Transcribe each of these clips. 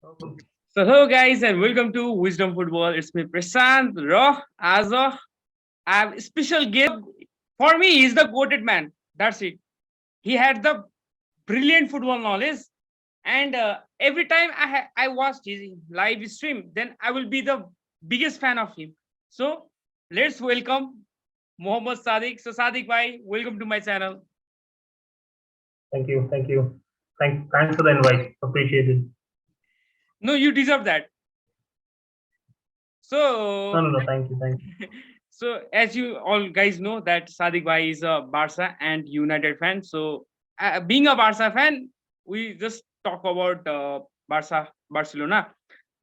Um, So hello guys and welcome to Wisdom Football. It's me Prashant. Raw as a I have a special guest. For me, he's the quoted man. That's it. He had the brilliant football knowledge, and every time I watched his live stream, then I will be the biggest fan of him. So let's welcome Mohammed Sadiq. So Sadiq bhai, welcome to my channel. thank you, thank you. Thanks for the invite. Appreciate it. No, you deserve that. No, So no, no. Thank you, thank you. So as you all guys know that Sadiq Bhai is a Barca and United fan. So being a Barca fan, we just talk about Barcelona.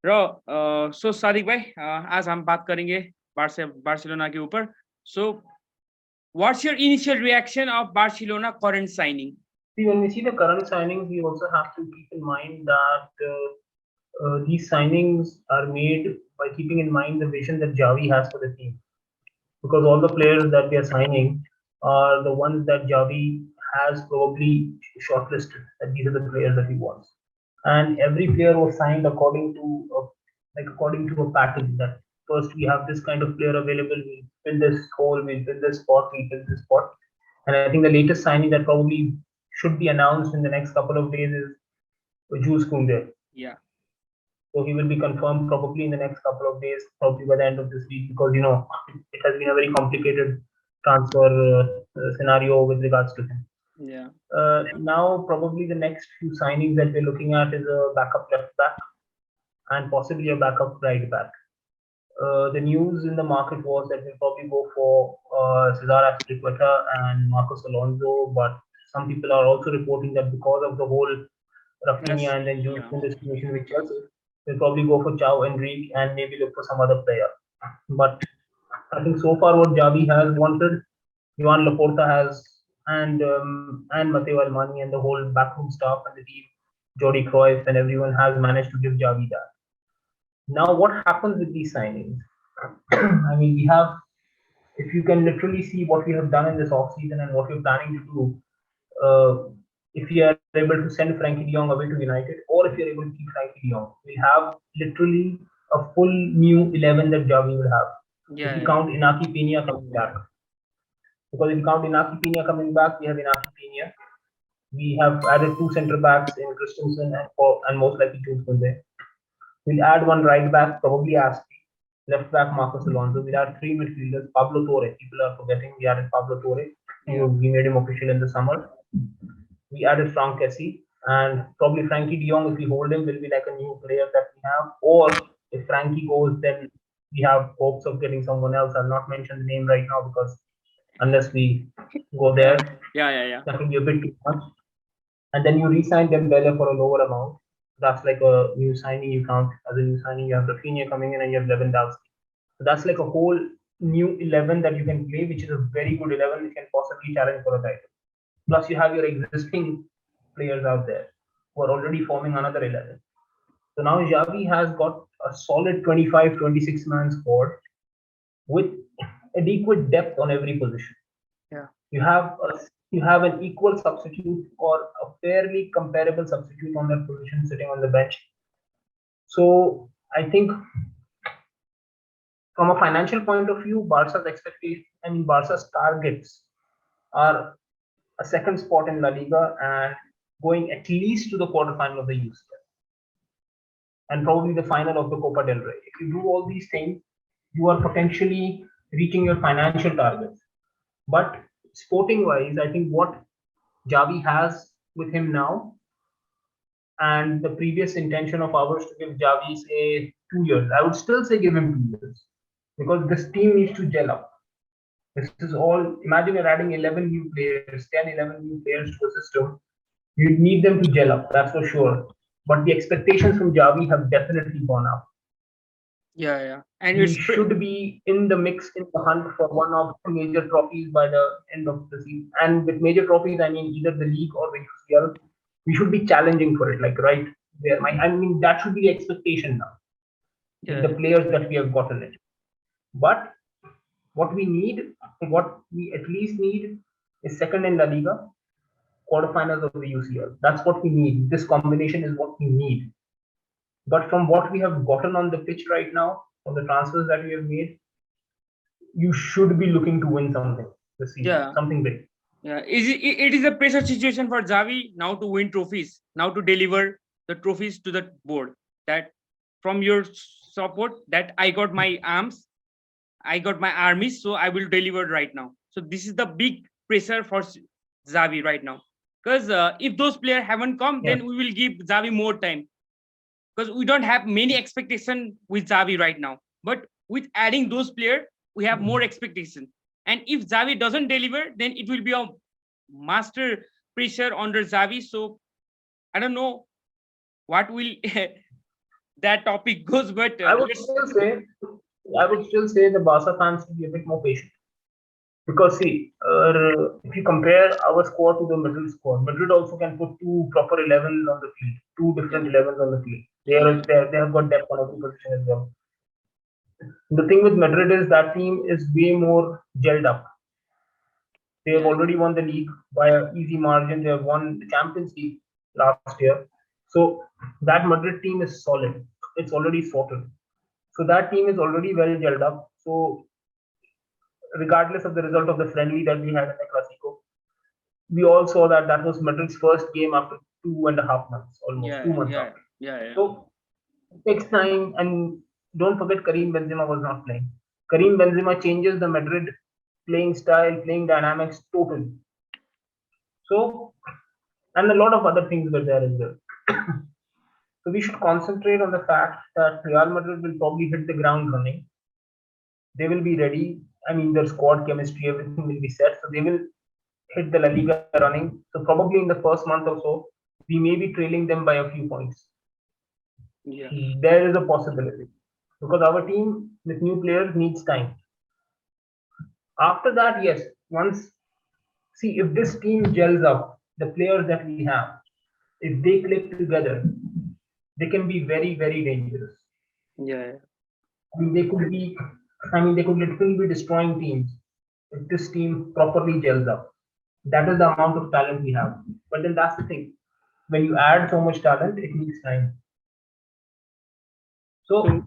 So Sadiq Bhai, आज हम बात करेंगे Barcelona के ऊपर. So what's your initial reaction of Barcelona current signing? See, when we see the current signings, we also have to keep in mind that these signings are made by keeping in mind the vision that Javi has for the team. Because all the players that we are signing are the ones that Javi has probably shortlisted. That these are the players that he wants. And every player was signed according to a pattern that first we have this kind of player available, we fill this hole, we fill this spot, we fill this spot. And I think the latest signing that probably should be announced in the next couple of days is Jules Koundé. Yeah. So he will be confirmed probably in the next couple of days, probably by the end of this week, because it has been a very complicated transfer scenario with regards to him. Yeah. Now, probably the next few signings that we're looking at is a backup left back and possibly a backup right back. The news in the market was that we'll probably go for Cesar Azpilicueta and Marcos Alonso, but some people are also reporting that because of the whole Rafinha Yes. and then Jules Yeah. in the situation with Chelsea, we'll probably go for Chao Enrique and maybe look for some other player. But I think so far what Javi has wanted, Joan Laporta has, and Matteo Almani and the whole backroom staff and the team, Jordi Cruyff and everyone has managed to give Javi that. Now, what happens with these signings? I mean, we have, if you can literally see what we have done in this off season and what we're planning to do, if we are able to send Frankie de Jong away to United, or if you're able to keep Frankie de Jong, we'll have literally a full new 11 that Javi will have. If Yeah. you Yeah. count Inaki Pena coming back, because if you count Inaki Pena coming back, we have Inaki Pena. We have added two centre backs in Christensen and most likely Jules Koundé. We'll add one right back, probably Aspi. Left back Marcos Alonso. We'll add three midfielders. Pablo Torre. People are forgetting we added Pablo Torre. Yeah. We made him official in the summer. We added Frank Kessie. And probably Frankie de Jong, if we hold him, will be like a new player that we have. Or if Frankie goes, then we have hopes of getting someone else. I'll not mention the name right now because unless we go Yeah. there, Yeah. Yeah. Yeah. that will be a bit too much. And then you re-sign Dembele for a lower amount. That's like a new signing you count as a new signing. You have Rafinha coming in and you have Lewandowski. So that's like a whole new 11 that you can play, which is a very good 11 which can possibly challenge for a title. Plus, you have your existing players out there who are already forming another 11. So now Xavi has got a solid 25, 26 man squad with adequate depth on every position. Yeah. You have you have an equal substitute or a fairly comparable substitute on that position sitting on the bench. So I think from a financial point of view, Barca's expectation, I mean Barca's targets are a second spot in La Liga and going at least to the quarterfinal of the UCL and probably the final of the Copa del Rey. If you do all these things, you are potentially reaching your financial targets. But sporting wise, I think what Javi has with him now and the previous intention of ours to give Javi say 2 years, I would still say give him 2 years because this team needs to gel up. This is all. Imagine you're adding 11 new players, 10, 11 new players to a system. You need them to gel up, that's for sure. But the expectations from Javi have definitely gone up. Yeah. Yeah. And He it's should be in the mix in the hunt for one of the major trophies by the end of the season. And with major trophies, I mean either the league or the UCL. We should be challenging for it, like right there. I mean that should be the expectation now with the yeah. players that we have gotten it. But what we need, what we at least need, is second in La Liga, quarterfinals of the UCL. That's what we need. This combination is what we need. But from what we have gotten on the pitch right now, from the transfers that we have made, you should be looking to win something this season, Yeah. something big. Yeah, it is a pressure situation for Javi now to win trophies, now to deliver the trophies to the board. That from your support, that I got my arms, I got my armies, so I will deliver right now. So this is the big pressure for Javi right now. Because if those players haven't come, Yeah. then we will give Javi more time. Because we don't have many expectation with Javi right now. But with adding those players, we have more expectation. And if Javi doesn't deliver, then it will be a master pressure under Javi. So I don't know what will that topic goes, but I would let's. still say, I would still say the Barca fans should be a bit more patient. Because see, if you compare our squad to the Madrid squad, Madrid also can put two proper 11s on the field, two Yeah, different 11s on the field. yeah, They have got depth on every position as well. The thing with Madrid is that team is way more gelled up. They have yeah, already won the league by an easy margin. They have won the Champions League last year. So that Madrid team is solid. It's already sorted. So that team is already well gelled up. So regardless of the result of the friendly that we had in the Clasico, we all saw that that was Madrid's first game after 2.5 months, almost yeah, 2 months yeah, after. yeah, yeah. So it takes time, and don't forget Karim Benzema was not playing. Karim Benzema changes the Madrid playing style, playing dynamics totally. So, and a lot of other things were there as well. So we should concentrate on the fact that Real Madrid will probably hit the ground running. They will be ready. I mean, their squad chemistry, everything will be set. So they will hit the La Liga running. So probably in the first month or so, we may be trailing them by a few points. Yeah. There is a possibility because our team with new players needs time. After that, yes, once see if this team gels up, the players that we have, if they click together, they can be very, very dangerous. Yeah, I mean, they could be, I mean, they could literally be destroying teams if this team properly gels up. That is the amount of talent we have. But then that's the thing. When you add so much talent, it needs time. so So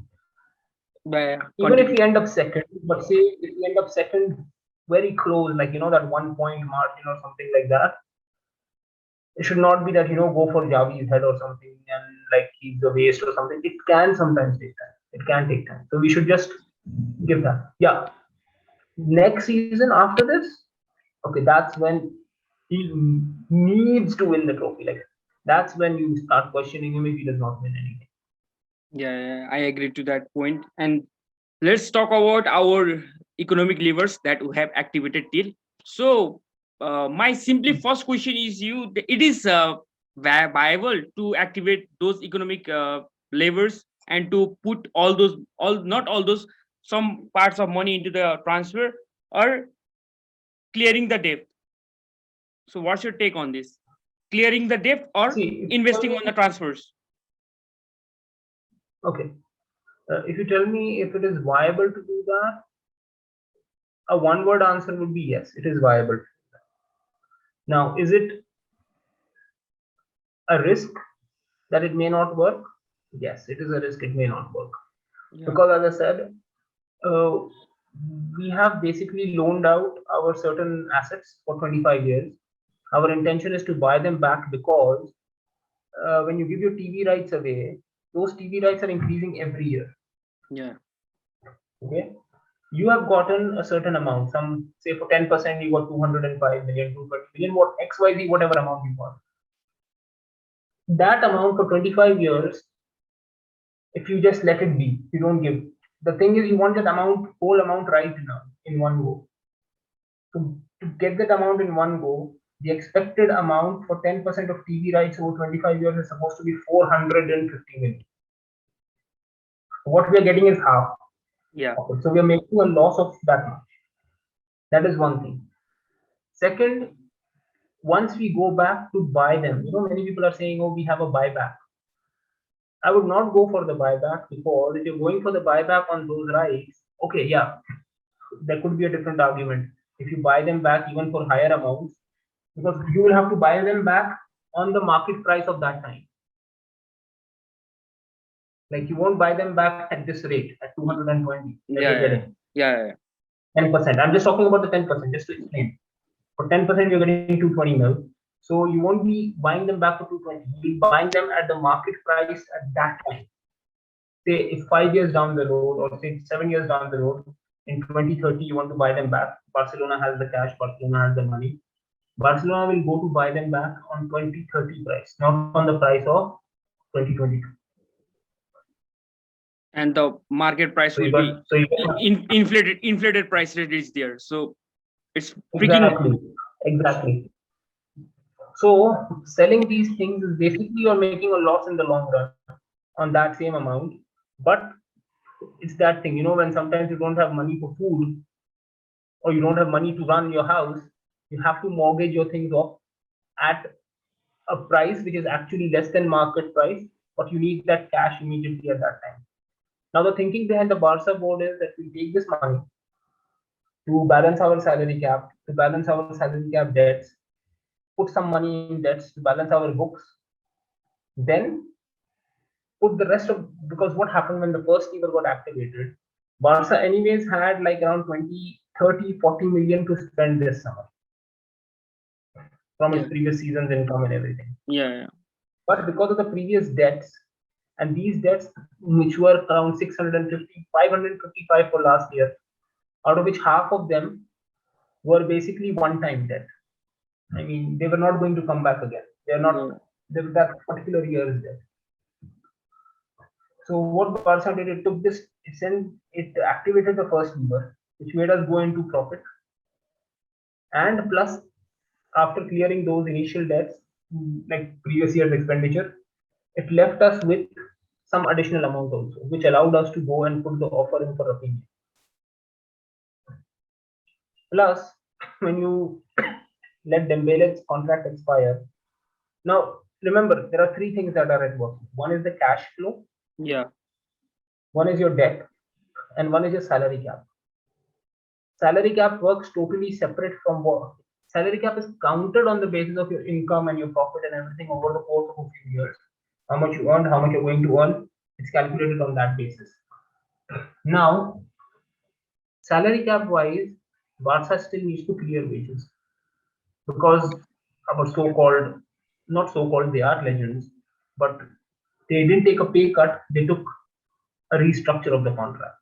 even if continue. we end up second, but say if we end up second very close, like that 1 point margin or something like that, it should not be that go for Javi's head or something and like he's a waste or something. It can sometimes take time. It can take time. So we should just give that. Yeah. Next season after this, okay, that's when he needs to win the trophy. Like that's when you start questioning him if he does not win anything. Yeah, yeah, I agree to that point. And let's talk about our economic levers that we have activated till. So, my simply first question is you. It is viable to activate those economic levers and to put all those, all not all those, some parts of money into the transfer or clearing the debt. So, what's your take on this? Clearing the debt or See, if you tell investing on the me, transfers? okay, if you tell me if it is viable to do that, a one-word answer would be yes, it is viable. Now, is it a risk that it may not work? Yes, it is a risk it may not work. Yeah, Because as I said, uh, we have basically loaned out our certain assets for 25 years. Our intention is to buy them back because when you give your TV rights away, those TV rights are increasing every year. yeah, Okay, you have gotten a certain amount. Some say for 10% you got 205 million, 220 million, what XYZ, whatever amount you got. That amount for 25 years, if you just let it be, you don't give. The thing is, you want that amount, whole amount right now in one go. To get that amount in one go, the expected amount for 10% of TV rights over 25 years is supposed to be 450 million. What we are getting is half yeah, of it. So we are making a loss of that much. That is one thing. Second, once we go back to buy them, many people are saying, oh, we have a buyback. I would not go for the buyback because if you're going for the buyback on those rights, okay, yeah, there could be a different argument. If you buy them back even for higher amounts, because you will have to buy them back on the market price of that time. Like you won't buy them back at this rate at 220 that Yeah, you're yeah, getting. yeah, yeah. 10%. I'm just talking about the 10%, just to explain. For 10%, you're getting 220 mil. So you won't be buying them back for 220. You'll be buying them at the market price at that time. Say if 5 years down the road, or say 7 years down the road, in 2030, you want to buy them back. Barcelona has the cash, Barcelona has the money. Barcelona will go to buy them back on 2030 price, not on the price of 2022. And the market price will be So you inflated price rate is there. So it's freaking. exactly, exactly. So selling these things is basically you're making a loss in the long run on that same amount. But it's that thing, when sometimes you don't have money for food, or you don't have money to run your house, you have to mortgage your things off at a price which is actually less than market price, but you need that cash immediately at that time. Now the thinking behind the Barca board is that we take this money to balance our salary cap, to balance our salary cap debts, put some money in debts to balance our books, then put the rest of, because what happened when the first lever got activated, Barca anyways had like around 20, 30, 40 million to spend this summer from its Yeah, previous season's income and everything. yeah, yeah. But because of the previous debts, and these debts which were around 650, 555 for last year, out of which half of them were basically one-time debt. I mean, they were not going to come back again. They're not, Yeah. that particular year's debt. So what Barca did, it took this, it activated the first lever, which made us go into profit. And plus, after clearing those initial debts, like previous year's expenditure, it left us with some additional amount also, which allowed us to go and put the offer in for Rafinha. Plus, when you let Dembele's contract expire, now remember there are three things that are at work. One is the cash flow, Yeah. one is your debt, and one is your salary cap. Salary cap works totally separate from what salary cap is counted on the basis of your income and your profit and everything over the course of a few years. How much you earned, how much you're going to earn, it's calculated on that basis. Now, salary cap wise, Barca still needs to clear wages because our so-called, not so-called, they are legends, but they didn't take a pay cut, they took a restructure of the contract.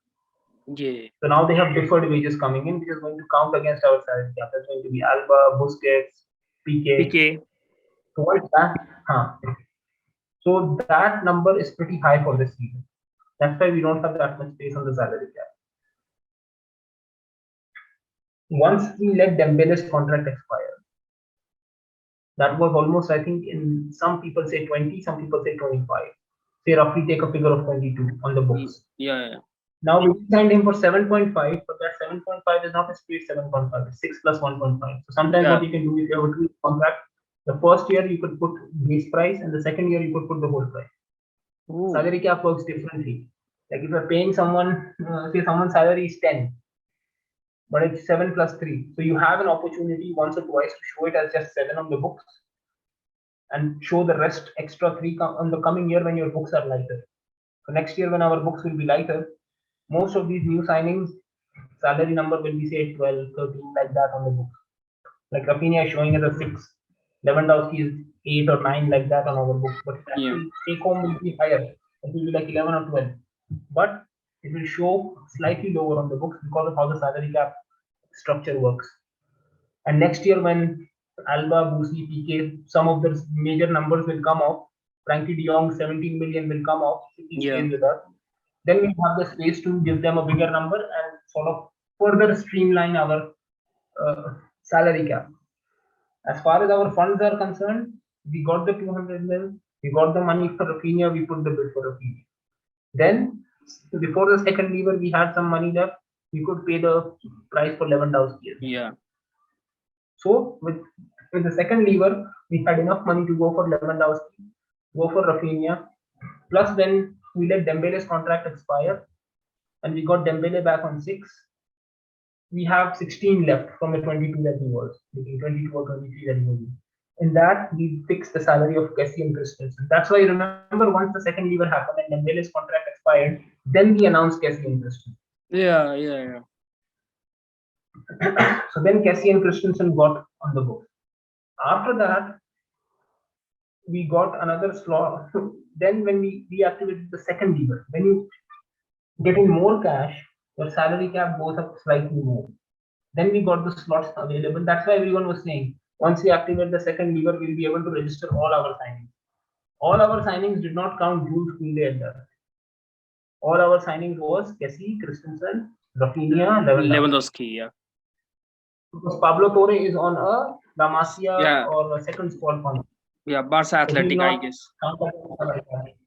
Yeah. So now they have deferred wages coming in, which is going to count against our salary cap. That's going to be Alba, Busquets, PK. PK. So what is that? So that number is pretty high for this season. That's why we don't have that much space on the salary cap. Once we let Dembele's contract expire, that was almost, I think, in some people say 20, some people say 25. Say roughly take a figure of 22 on the books. Yeah, yeah. Now we signed him for 7.5, but that 7.5 is not a straight 7.5, it's 6 plus 1.5. So sometimes Yeah. what you can do if you have a 2 contract, the first year you could put base price and the second year you could put the whole price. Ooh. Salary cap works differently. Like if you're paying someone, say someone's salary is 10, but it's 7 plus 3. So you have an opportunity once or twice to show it as just 7 on the books and show the rest extra 3 on the coming year when your books are lighter. So next year when our books will be lighter, most of these new signings, salary number will be say 12, 13, like that on the books. Like Rafinha is showing as a 6, Lewandowski is 8 or 9, like that on our books. But Yeah. actually take home will be higher. It will be like 11 or 12. But it will show slightly lower on the books because of how the salary cap structure works. And next year when Alba, Busi, PK, some of the major numbers will come off. Frankie de Jong, 17 million will come off if he Yeah. stays with us. Then we have the space to give them a bigger number and sort of further streamline our salary cap. As far as our funds are concerned, we got the 200 mil, we got the money for Rafinha, we put the bid for Rafinha. Then, before the second lever, we had some money left, we could pay the price for Lewandowski. Yeah. So, with the second lever, we had enough money to go for Lewandowski, go for Rafinha, plus then we let Dembele's contract expire, and we got Dembele back on 6. We have 16 left from the 22 that he was, 22 or 23 that he was. In that, we fixed the salary of Kessie and Christensen. That's why remember once the second lever happened and Dembele's contract expired, then we announced Kessie and Christensen. Yeah, yeah, yeah. So then Kessie and Christensen got on the book. After that, we got another slot. Then when we deactivated the second lever, when you get in more cash, your salary cap goes up slightly more. Then we got the slots available. That's why everyone was saying once we activate the second lever, we'll be able to register all our signings. All our signings did not count Jules Koundé at that. All our signings was Kessie, Christensen, Rafinha, Lewandowski. Lewandowski, yeah. Because Pablo Torre is on a La Masia Yeah, or a second squad contract. yeah. Barca So he'll Athletic, I not guess. count against.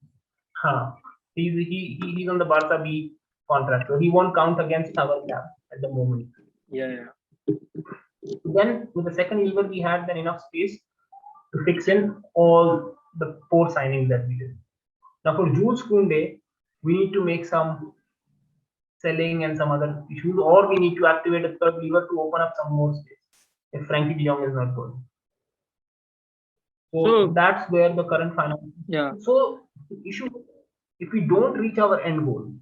Huh. He's on the Barca B contract, so he won't count against our cap at the moment. Yeah, yeah. Then with the second lever, we had then enough space to fix in all the 4 signings that we did. Now for Jules Koundé, we need to make some selling and some other issues, or we need to activate a third lever to open up some more space if Frankie de Jong is not going. So that's where the current finance. Yeah. So the issue, if we don't reach our end goal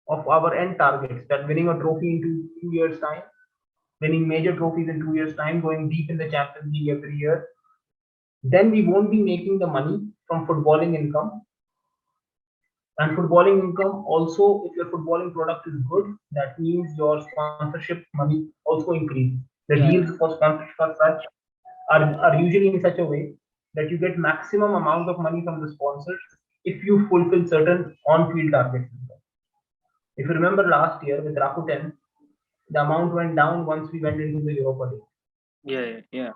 of our end targets, that winning a trophy in 2 years' time, winning major trophies in 2 years' time, going deep in the Champions League every year, then we won't be making the money from footballing income. And footballing income also, if your footballing product is good, that means your sponsorship money also increases. The deals for sponsorship as such are usually in such a way that you get maximum amount of money from the sponsors if you fulfill certain on-field targets. If you remember last year with Rakuten, the amount went down once we went into the Europa League. Yeah, yeah.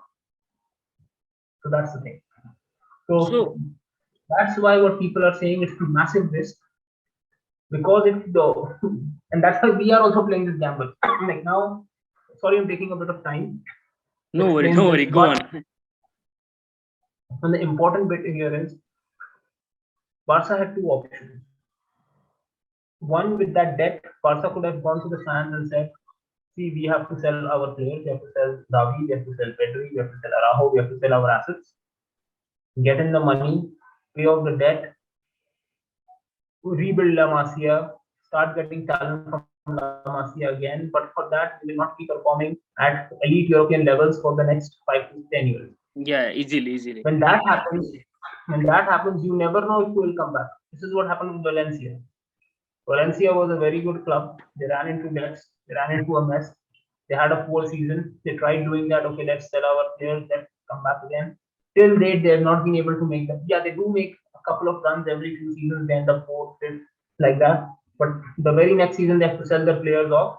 So that's the thing. So that's why what people are saying it's a massive risk, because if the and that's why we are also playing this gamble. Like now, sorry, I'm taking a bit of time. No worry, go on. And the important bit here is Barca had 2 options. One, with that debt, Barca could have gone to the fans and said, see, we have to sell our players, we have to sell Davi, we have to sell Pedri, we have to sell Araujo, we have to sell our assets, get in the money, pay off the debt, rebuild La Masia, start getting talent from La Masia again. But for that, we will not be performing at elite European levels for the next 5 to 10 years. Yeah, easily. When that happens, you never know if you will come back. This is what happened with Valencia. Valencia was a very good club. They ran into debts. They ran into a mess. They had a poor season. They tried doing that. Okay, let's sell our players. Let's come back again. Till date, they have not been able to make them. Yeah, they do make a couple of runs every 2 seasons. They end up 4th, 5th, like that. But the very next season, they have to sell their players off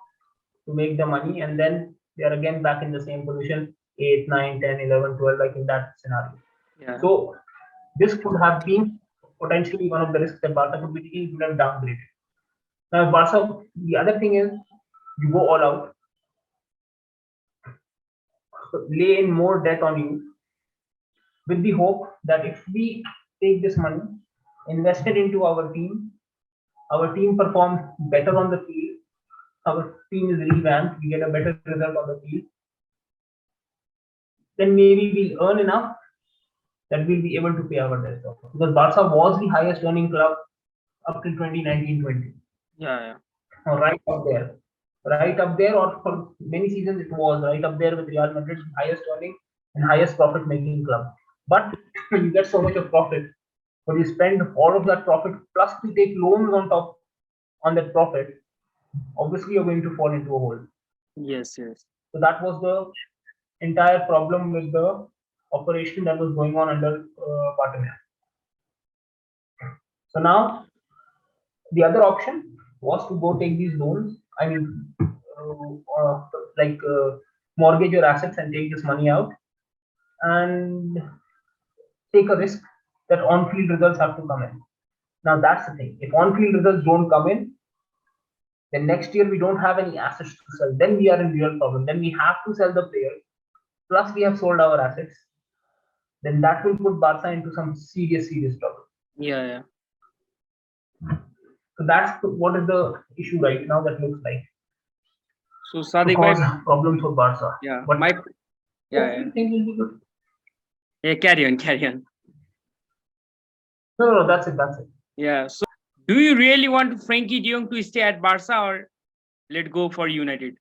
to make the money. And then they are again back in the same position, 8, 9, 10, 11, 12, like in that scenario. Yeah. So this could have been potentially one of the risks that Barca could be taking. Could have downgraded. Now, Barca, the other thing is you go all out, lay in more debt on you, with the hope that if we take this money, invest it into our team performs better on the field, our team is revamped, we get a better result on the field, then maybe we'll earn enough that we'll be able to pay our debt off. Because Barca was the highest earning club up till 2019-20. Yeah. Right up there, or for many seasons it was right up there with Real Madrid, highest earning and highest profit making club. But you get so much of profit, but you spend all of that profit plus you take loans on top on that profit, obviously you're going to fall into a hole. Yes. So that was the entire problem with the operation that was going on under Bartomeu. So now the other option was to go take these loans. I mean, mortgage your assets and take this money out and take a risk that on-field results have to come in. Now that's the thing. If on-field results don't come in, then next year we don't have any assets to sell. Then we are in real problem. Then we have to sell the players. Plus we have sold our assets. Then that will put Barca into some serious trouble. Yeah. So that's what is the issue right now that looks like. So Sadiq, cause problems for Barca. Yeah. But Yeah, yeah. Hopefully things will be good. Yeah, carry on, carry on. No, that's it. That's it. Yeah. So, do you really want Frankie De Jong to stay at Barca or let go for United?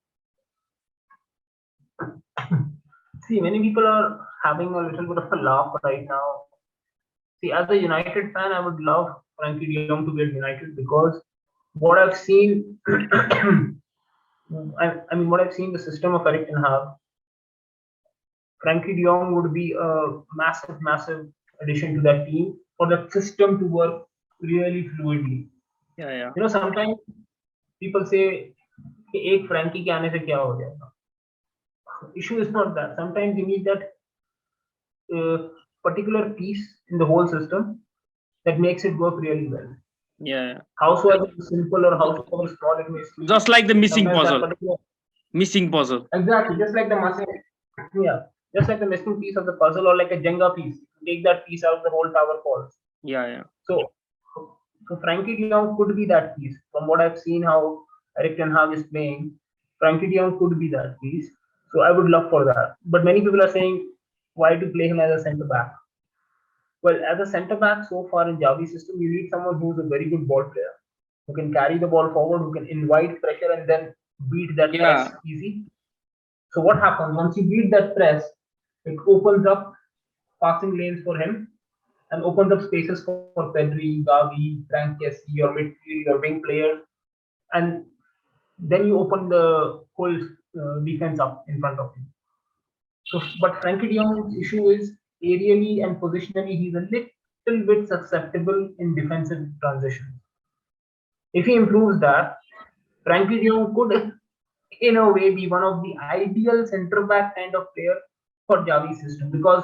See, many people are having a little bit of a laugh right now. See, as a United fan, I would love Frankie De Jong to get United because what I've seen, I mean, what I've seen the system of Eric Ten Hag, Frankie De Jong would be a massive, massive addition to that team for that system to work really fluidly. Yeah, yeah. Sometimes people say कि एक Frankie के आने से क्या हो जाएगा. Issue is not that. Sometimes you need that particular piece in the whole system that makes it work really well. Yeah. Howsoever simple or howsoever small it may seem. Just like the missing Sometimes that puzzle. particular Missing puzzle. exactly just like the missing, yeah, just like the missing piece of the puzzle or like a Jenga piece. Take that piece out, the whole tower falls. Yeah, yeah. So, so Frankie De Jong could be that piece. From what I've seen, how Eric Ten Hag is playing, Frankie De Jong could be that piece. So I would love for that. But many people are saying, why to play him as a centre back? Well, as a centre back, so far in Javi's system, you need someone who's a very good ball player, who can carry the ball forward, who can invite pressure and then beat that Yeah. press easy. So what happens once you beat that press? It opens up passing lanes for him and opens up spaces for Pedri, Gavi, Frank Kessie, your midfield, your wing players, and then you open the whole defense up in front of you. So, but Frankie De Jong's issue is aerially and positionally, he's a little bit susceptible in defensive transitions. If he improves that, Frankie De Jong could, in a way, be one of the ideal centre back kind of player for Javi's system because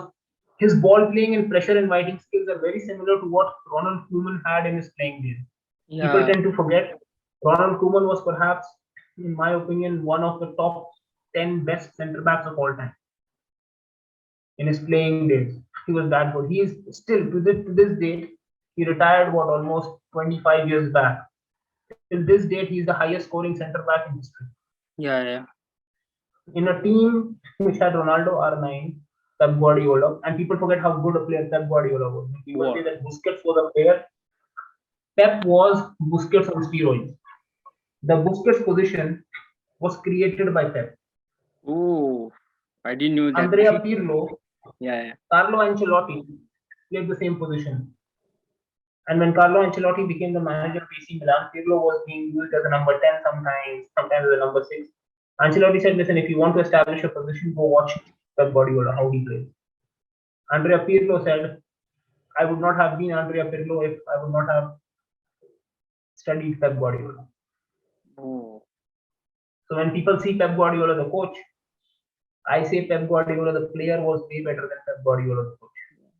his ball playing and pressure inviting skills are very similar to what Ronald Koeman had in his playing days. People Yeah. tend to forget Ronald Koeman was perhaps, in my opinion, one of the top 10 best centre backs of all time in his playing days. He was that good. He is still to this date. He retired what almost 25 years back. Till this date, he's the highest scoring centre back in history. Yeah, yeah. In a team which had Ronaldo R9, Pep Guardiola, and people forget how good a player Pep Guardiola was. When people say that Busquets was a player, Pep was Busquets on steroids. The Busquets position was created by Pep. Oh, I didn't know that. Andrea Pirlo, Yeah, yeah. Carlo Ancelotti played the same position. And when Carlo Ancelotti became the manager of AC Milan, Pirlo was being used as a number 10 sometimes as a number 6. Ancelotti said, listen, if you want to establish a position, go watch Pep Guardiola, how he plays. Andrea Pirlo said, I would not have been Andrea Pirlo if I would not have studied Pep Guardiola. Oh. So when people see Pep Guardiola, the coach, I say Pep Guardiola, the player, was way better than Pep Guardiola, the coach.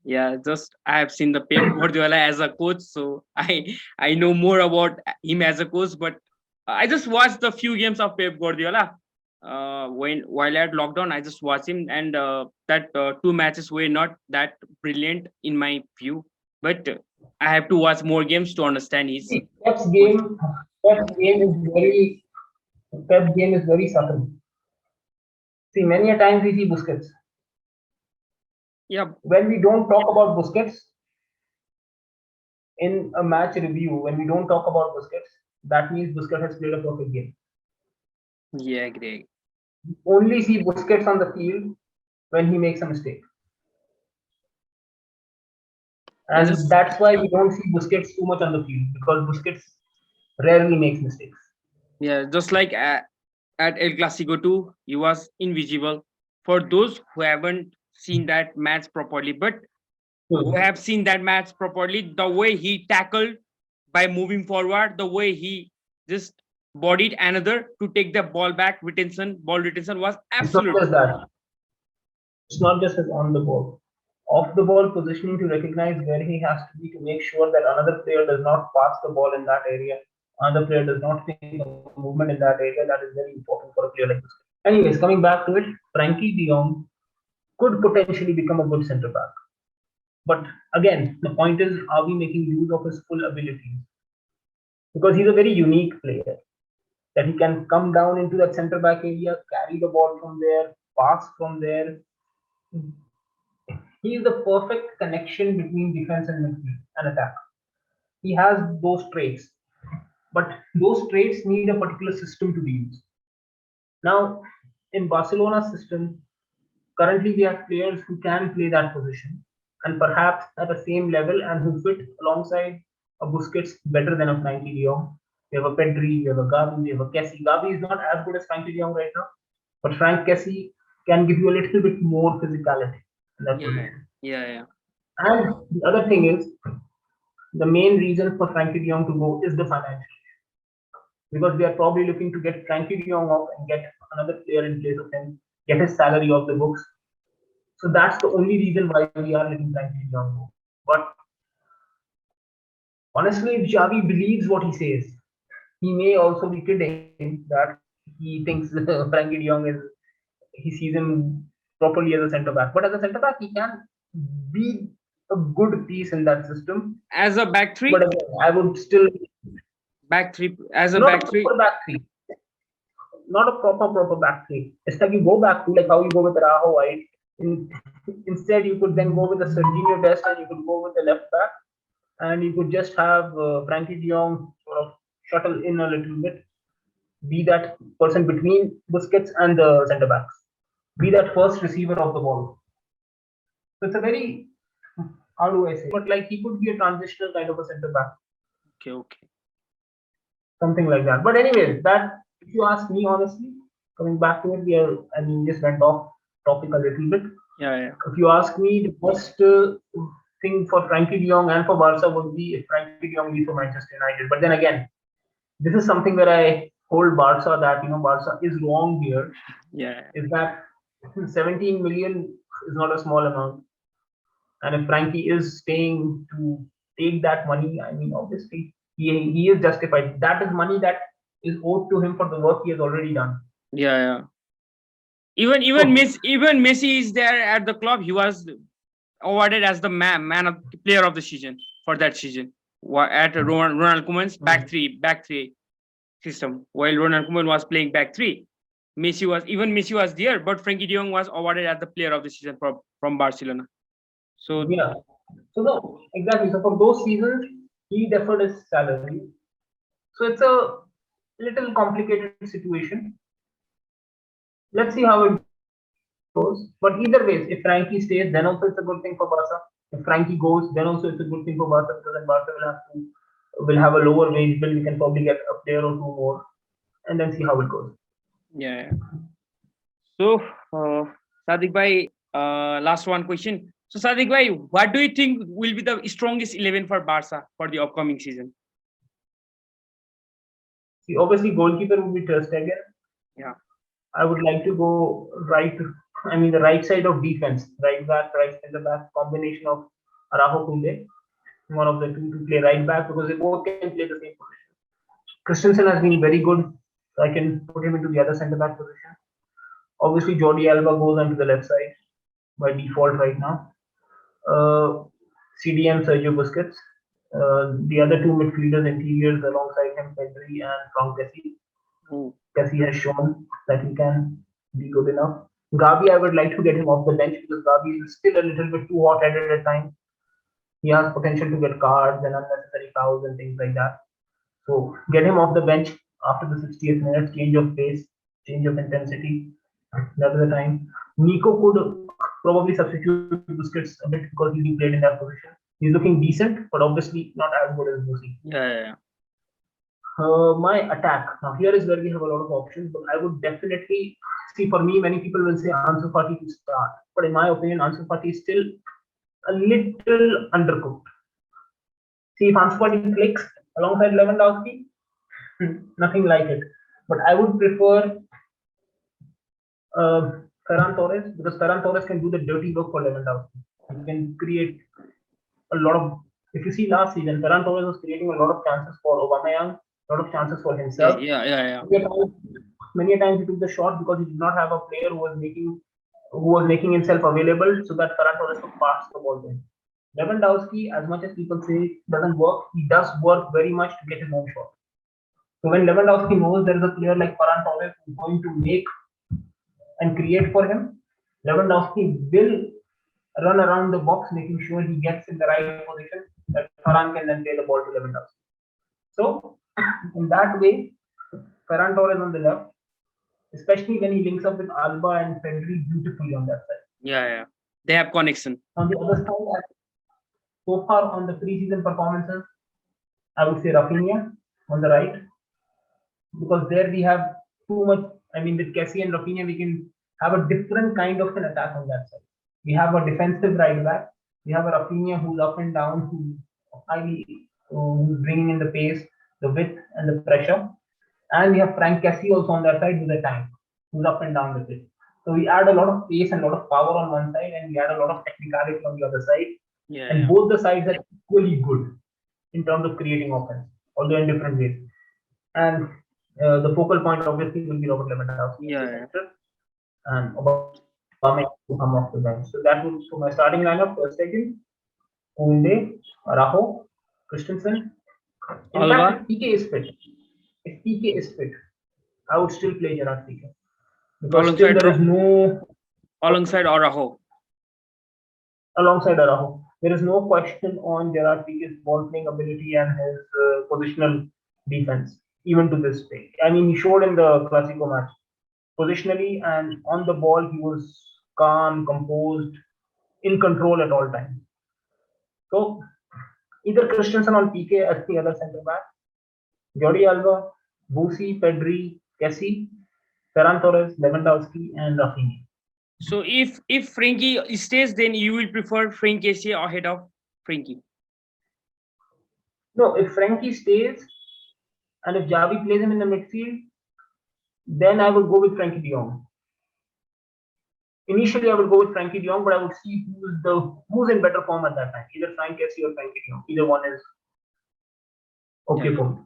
Yeah, just I have seen the Pep Guardiola as a coach, so I know more about him as a coach. But I just watched the few games of Pep Guardiola. While I had lockdown, I just watched him, and that 2 matches were not that brilliant in my view. But I have to watch more games to understand his. Pep's game is very subtle. See, many a times we see Busquets. Yeah. When we don't talk about Busquets in a match review, when we don't talk about Busquets, that means Busquets has played a perfect game. Yeah, great. We only see Busquets on the field when he makes a mistake. And that's why we don't see Busquets too much on the field because Busquets rarely makes mistakes. Yeah, just like at El Clasico 2, he was invisible. For those who haven't seen that match properly, but who have seen that match properly, the way he tackled by moving forward, the way he just bodied another to take the ball back, ball retention was absolute. It's not just that. It's not just as on the ball. Off the ball positioning to recognize where he has to be to make sure that another player does not pass the ball in that area. Another player does not make a movement in that area. That is very important for a player like this. Anyways, coming back to it, Frankie De Jong could potentially become a good centre back. But again, the point is, are we making use of his full abilities? Because he's a very unique player. That he can come down into that centre back area, carry the ball from there, pass from there, He is the perfect connection between defense and midfield and attack. He has those traits, but those traits need a particular system to be used. Now, in Barcelona's system, currently we have players who can play that position and perhaps at the same level and who fit alongside a Busquets better than a Frankie de Jong. We have a Pedri, we have a Gavi, we have a Kessie. Gavi is not as good as Frankie de Jong right now, but Frank Kessie can give you a little bit more physicality in that Yeah, position. yeah, yeah. And the other thing is the main reason for Frankie de Jong to go is the financial, because we are probably looking to get Frankie de Jong off and get another player in place of him, get his salary off the books. So that's the only reason why we are letting Frankie de Jong go. But honestly, if Xavi believes what he says, he may also be kidding that he thinks Frankie de Jong is, he sees him properly as a centre back. But as a centre back, he can be a good piece in that system. As a back three, But again, I would still back three, as a not a back three. proper back three, not a proper back three. It's like you go back to like how you go with Raho White. In, instead, you could then go with the Serginho Dest and you could go with the left back, and you could just have Frankie de Jong sort of shuttle in a little bit, be that person between Busquets and the centre backs, be that first receiver of the ball. So it's a very, how do I say, but like he could be a transitional kind of a centre back, Okay, okay. something like that. But anyways, that if you ask me honestly, coming back to it, we are, I mean, just went off topic a little bit. Yeah, yeah. If you ask me, the first thing for Frankie de Jong and for Barca would be if Frankie de Jong leaves for Manchester United. But then again, this is something where I hold Barca that Barca is wrong here. Yeah. Is that 17 million is not a small amount, and if Frankie is staying to take that money, I mean, obviously he is justified. That is money that is owed to him for the work he has already done. Yeah, yeah. Even Messi is there at the club. He was awarded as the man of player of the season for that season. At Ronald Koeman's back three system. While Ronald Koeman was playing back three, Messi was there, but Frankie de Jong was awarded as the player of the season from Barcelona. So yeah, so no, exactly. So for those seasons, he deferred his salary. So it's a little complicated situation. Let's see how it goes. But either way, if Frankie stays, then also it's a good thing for Barca. If Frankie goes, then also it's a good thing for Barca, because then Barca will have a lower wage bill. We can probably get a player or two more, and then see how it goes. yeah. So Sadiq bhai, last one question. So Sadiq bhai, what do you think will be the strongest 11 for Barca for the upcoming season? See, obviously goalkeeper would be Ter Stegen. Yeah. I would like to go right. I mean, the right side of defense, right back, right center back, combination of Araujo Kunde, one of the two to play right back, because they both can play the same position. Christensen has been very good, so I can put him into the other center back position. Obviously, Jordi Alba goes onto the left side by default right now. CDM Sergio Busquets. The other two midfielders, interiors alongside him, Pedri and Frank Kessie. Kessie has shown that he can be good enough. Gavi, I would like to get him off the bench because Gavi is still a little bit too hot-headed at times. He has potential to get cards and unnecessary fouls and things like that. So get him off the bench after the 60th minute, change of pace, change of intensity. That is the time. Nico could probably substitute Busquets a bit because he played in that position. He's looking decent, but obviously not as good as Busi. Yeah. My attack. Now here is where we have a lot of options, but I would definitely see. For me, many people will say Ansu Fati to start, but in my opinion, Ansu Fati is still a little undercooked. See, if Ansu Fati clicks alongside Lewandowski, nothing like it. But I would prefer Ferran Torres, because Ferran Torres can do the dirty work for Lewandowski. He can create a lot of. If you see last season, Ferran Torres was creating a lot of chances for Aubameyang, a lot of chances for himself. Yeah. Many a times he took the shot because he did not have a player who was making himself available, so that Ferran Torres could pass the ball to him. Lewandowski, as much as people say doesn't work, he does work very much to get his own shot. So when Lewandowski knows there is a player like Ferran Torres who's going to make and create for him, Lewandowski will run around the box, making sure he gets in the right position that Ferran can then play the ball to Lewandowski. So, in that way, Ferran Torres on the left, especially when he links up with Alba and Pedri beautifully on that side. Yeah. They have connection. On the other side, so far on the preseason performances, I would say Rafinha on the right, because there we have too much. I mean, with Kessie and Rafinha, we can have a different kind of an attack on that side. We have a defensive right back. We have a Rafinha who's up and down, who's bringing in the pace, the width, and the pressure. And we have Frank Kessie also on that side with a tank, who's up and down with it. So we add a lot of pace and a lot of power on one side, and we add a lot of technicality on the other side. And both the sides are equally good in terms of creating offense, although in different ways. And the focal point obviously will be Robert Lewandowski, and Aubameyang to come off the bench. So that would, so my starting lineup: second, Koundé, Araujo, Christensen. In fact, if PK is fit, I would still play Gerard PK, because still there is no alongside Araujo. There is no question on Gerard Piqué's ball playing ability and his positional defense, even to this day. I mean, he showed in the Clasico match. Positionally and on the ball, he was calm, composed, in control at all times. So, either Christensen or PK as the other centre back, Jordi Alba, Busi, Pedri, Kessie, Ferran Torres, Lewandowski, and Rafinha. So if Frankie stays, then you will prefer Frank Kessie ahead of Frankie? No, if Frankie stays and if Javi plays him in the midfield, then I would go with Frankie de Jong. Initially, I would go with Frankie de Jong, but I would see who's in better form at that time. Either Frank Kessie or Frankie de Jong. Either one is okay for me.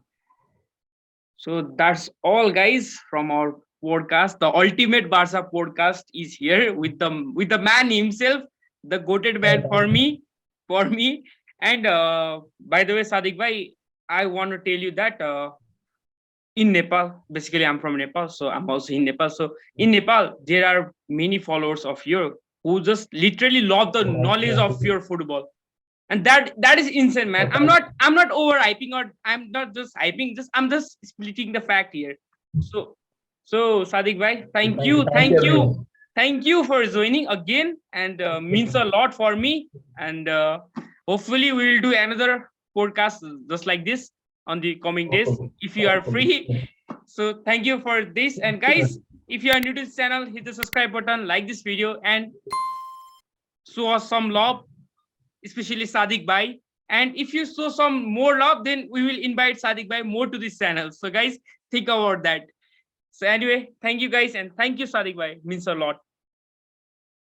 So that's all, guys, from our podcast. The ultimate Barca podcast is here with the man himself, the goated man for me. And by the way, Sadiq bhai, I want to tell you that in Nepal, basically I'm from Nepal, so I'm also in Nepal. So in Nepal, there are many followers of yours who just literally love the knowledge of your football. And that is insane, man. I'm not overhyping, or I'm not just hyping, I'm just splitting the fact here. So Sadiq bhai, thank you for joining again, and means a lot for me. And hopefully we will do another podcast just like this on the coming days if you are free. So thank you for this. And guys, if you are new to this channel, hit the subscribe button, like this video, and show us some love, especially Sadiq bhai. And if you show some more love, then we will invite Sadiq bhai more to this channel. So guys, think about that. So anyway, thank you guys, and thank you Sadiq bhai, means a lot.